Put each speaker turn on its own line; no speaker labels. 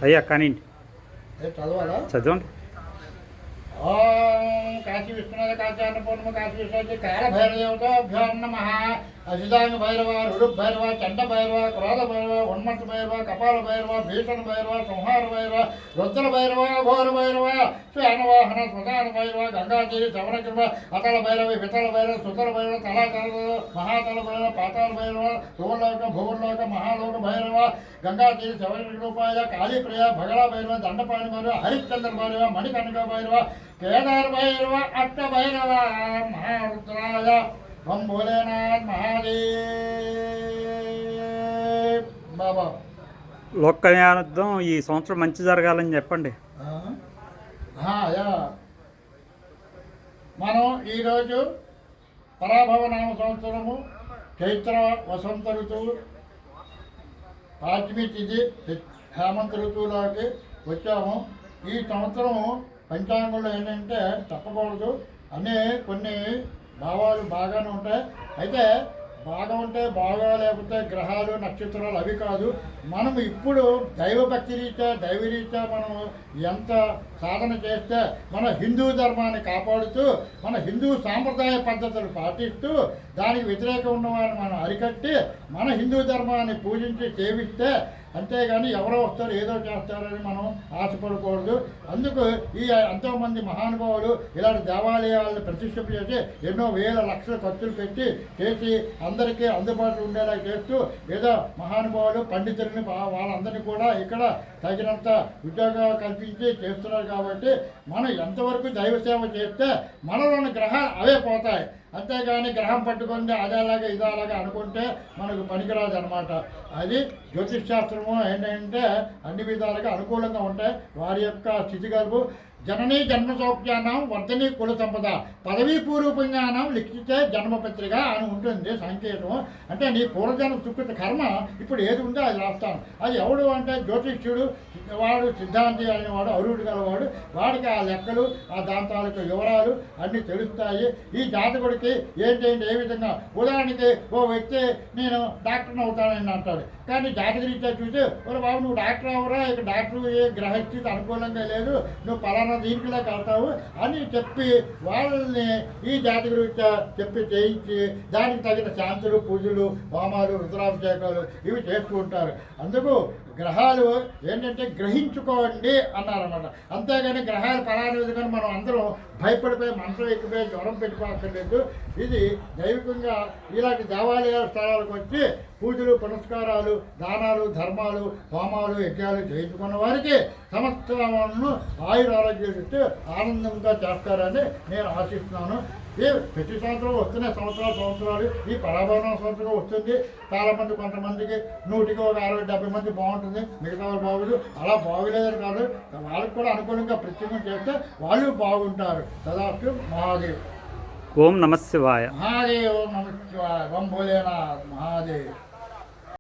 అయ్యా కానీ
చదవాలా?
చదవండి.
ఓం కాశీ విశ్వనాథ కాశీ అన్నపూర్ణమ కాశీ విశ్వనాథ కాల భైరదేవతాభ్యో నమః. అసిదాంగ భైరవ, రుడు భైరవ, చండ భైరవ, క్రోధ భైరవ, ఉన్మత్త భైరవ, కపాల భైరవ, భీషణ భైరవ, సంహార భైరవ, రుద్ర భైరవ, ఘోర భైరవ, శ్యానవాహన, శ్మశాన భైరవ, గంగాదేవి, సమరగ్రమ, అతల భైరవ, వితల భైరవ, సుతల భైరవ, తలాతల మహాతల భైరవ, పాతాల భైరవ, భూలోక భూలోక మహాలోక భైరవ, గంగాదేవి, శవరూపాయ, కాళీప్రియ, భగళ భైరవ, దండపాణి భైరవ, హరిశ్చంద్ర భైరవ, మణికణిక భైరవ, కేదార్ భైరవ, అష్ట భైరవ, మహారుద్రాయ. ఓం భోలేనాథ్ మహాదేవ్. బాబా
లోక కళ్యాణార్థం ఈ సంవత్సరం మంచి జరగాలని చెప్పండి.
యా మనం ఈరోజు పరాభవనామ సంవత్సరము చైత్ర వసంత ఋతువు పాడ్యమి తిథి హేమంత ఋతువులోకి వచ్చాము. ఈ సంవత్సరము పంచాంగంలో ఏంటంటే తప్పకూడదు అనే కొన్ని భావాలు బాగానే ఉంటాయి. అయితే బాగా ఉంటే బాగా, లేకపోతే గ్రహాలు నక్షత్రాలు అవి కాదు. మనం ఇప్పుడు దైవభక్తి రీత్యా దైవరీత్యా మనం ఎంత సాధన చేస్తే మన హిందూ ధర్మాన్ని కాపాడుతూ మన హిందూ సాంప్రదాయ పద్ధతులు పాటిస్తూ దానికి వ్యతిరేకం ఉన్నవారిని మనం అరికట్టి మన హిందూ ధర్మాన్ని పూజించి సేవిస్తే, అంతేగాని ఎవరో వస్తారు ఏదో చేస్తారని మనం ఆశపడకూడదు. అందుకు ఈ ఎంతోమంది మహానుభావులు ఇలాంటి దేవాలయాలను ప్రతిష్ఠింప చేసి ఎన్నో వేల లక్షల ఖర్చులు పెట్టి చేసి అందరికీ అందుబాటులో ఉండేలా చేస్తూ ఏదో మహానుభావులు పండితులని వాళ్ళందరినీ కూడా ఇక్కడ తగినంత ఉద్యోగాలు కల్పించి చేస్తున్నారు. కాబట్టి మనం ఎంతవరకు దైవ సేవ చేస్తే మనలోని గ్రహాలు అవే పోతాయి. అంతేగాని గ్రహం పట్టుకుంటే అదేలాగా ఇదేలాగా అనుకుంటే మనకు పనికిరాదు అనమాట. అది జ్యోతిష్ శాస్త్రము ఏంటంటే అన్ని విధాలుగా అనుకూలంగా ఉంటాయి. వారి యొక్క స్థితిగలుపు జననీ జన్మ సౌఖ్యానం వర్ధని కుల సంపద పదవీ పూర్వపుణ్యానం లిఖితే జన్మపత్రిక అని ఉంటుంది సంకేతం. అంటే నీ పూర్వజన్మ సుకృత కర్మ ఇప్పుడు ఏది ఉందో అది రాస్తాను. అది ఎవడు అంటే జ్యోతిష్యుడు, వాడు సిద్ధాంతి అనేవాడు, అరువుడు గలవాడు. వాడికి ఆ లెక్కలు ఆ దాని తాలూకు వివరాలు అన్నీ తెలుస్తాయి. ఈ జాతకుడికి ఏంటంటే ఏ విధంగా, ఉదాహరణకి ఓ వ్యక్తి నేను డాక్టర్ని అవుతానని అంటాడు. కానీ జాతకరీత్యా చూసి ఒక బాబు నువ్వు డాక్టర్ అవరా, ఇక డాక్టర్ ఏ గ్రహస్థితి అనుకూలంగా లేదు, నువ్వు పలానా దీనికిలా కడతావు అని చెప్పి వాళ్ళని ఈ జాతకరీత్యా చెప్పి చేయించి దానికి తగిన శాంతులు, పూజలు, హోమాలు, రుద్రాభిషేకాలు ఇవి చేస్తూ ఉంటారు. అందుకు గ్రహాలు ఏంటంటే గ్రహించుకోండి అన్నారన్నమాట. అంతేగాని గ్రహాలు పలానా విధంగా మనం అందరం భయపడిపోయి మనసులో ఎక్కిపోయి జ్వరం పెట్టుకోక్కర్లేదు. ఇది దైవికంగా ఇలాంటి దేవాలయాల స్థలాలకు వచ్చి పూజలు, పునస్కారాలు, దానాలు, ధర్మాలు, హోమాలు, యజ్ఞాలు చేయించుకున్న వారికి సమస్తను ఆయురారోగ్యాలు ఇస్తూ ఆనందంగా చేస్తారని నేను ఆశిస్తున్నాను. ఈ ప్రతి సంవత్సరం వస్తున్నాయి సంవత్సరాలు. ఈ పరాభవన సంవత్సరం వస్తుంది. చాలామంది కొంతమందికి 100కి ఒక 60-70 మంది బాగుంటుంది, మిగతా వాళ్ళు బాగుండు. అలా బాగులేదని కాదు, వాళ్ళకి కూడా అనుకూలంగా ప్రత్యేకం చేస్తే వాళ్ళు బాగుంటారు. తదాస్తు. మహాదేవ్.
ఓం నమ శివాయ.
మహాదేవ్. ఓం నమ శివాయ. ఓం భోలేనాథ్. మహాదేవ్.